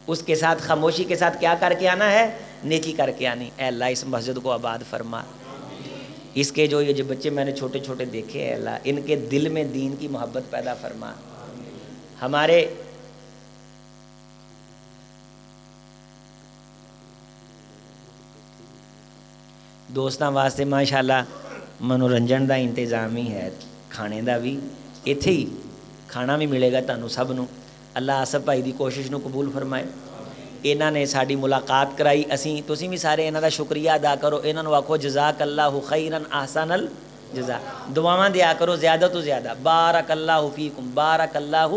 اس کے ساتھ خاموشی کے ساتھ کیا کر کے آنا ہے، نیکی کر کے آنی۔ اے اللہ اس مسجد کو آباد فرما، اس کے جو یہ جو بچے میں نے چھوٹے چھوٹے دیکھے ہیں اللہ ان کے دل میں دین کی محبت پیدا فرما۔ ہمارے دوستاں واسطے ماشاءاللہ منورنجن دا انتظام ہی ہے، کھانے دا بھی ایتھے ہی کھانا بھی ملے گا تانوں سب نوں۔ اللہ آصف بھائی دی کوشش نو قبول فرمائے۔ انہاں نے ساڈی ملاقات کرائی، اسی تسی بھی سارے انہاں دا شکریہ ادا کرو، انہاں نو آکھو جزاک اللہ خیرا احسن الجزاء، دعاواں دیا کرو زیادہ تو زیادہ، بارک اللہ فیکم، بارک اللہ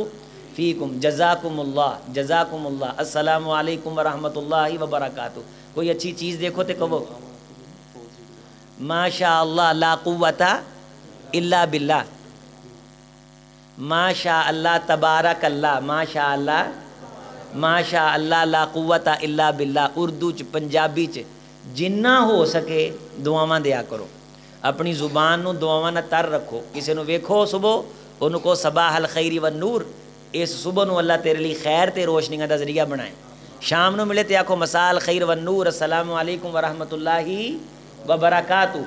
فیکم، جزاکم اللہ، السلام علیکم ورحمۃ اللہ وبرکاتہ۔ کوئی اچھی چیز دیکھو تے کہو ماشاء اللہ لا قوت الا باللہ، ماشاء اللہ تبارک اللہ، ماشاء اللہ لا قوت الا باللہ۔ اردو چ پنجابی چ جنہ ہو سکے دعاواں دیا کرو، اپنی زبان نو دعاواں نال تر رکھو۔ کسی نو ویکھو صبح انہوں کو صباح الخیر والنور، اس صبح نو اللہ تیرے لیے خیر تے روشنیاں دا ذریعہ بنائے۔ شام نو ملے تے آکھو مساء الخیر والنور، السلام علیکم ورحمۃ اللہ وبرکاتہ،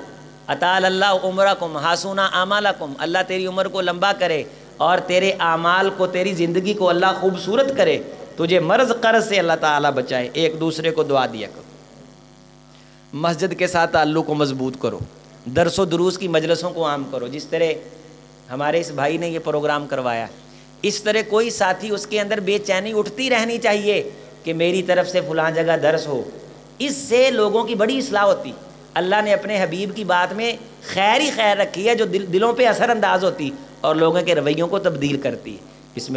اطال اللہ عمرکم حسنا اعمالکم، اللہ تیری عمر کو لمبا کرے اور تیرے اعمال کو، تیری زندگی کو اللہ خوبصورت کرے، تجھے مرض قرض سے اللہ تعالیٰ بچائے۔ ایک دوسرے کو دعا دیا کرو، مسجد کے ساتھ تعلق کو مضبوط کرو، درس و دروس کی مجلسوں کو عام کرو۔ جس طرح ہمارے اس بھائی نے یہ پروگرام کروایا، اس طرح کوئی ساتھی اس کے اندر بے چینی اٹھتی رہنی چاہیے کہ میری طرف سے فلاں جگہ درس ہو، اس سے لوگوں کی بڑی اصلاح ہوتی۔ اللہ نے اپنے حبیب کی بات میں خیر ہی خیر رکھی ہے جو دلوں پہ اثر انداز ہوتی اور لوگوں کے رویوں کو تبدیل کرتی ہے۔ بسم اللہ۔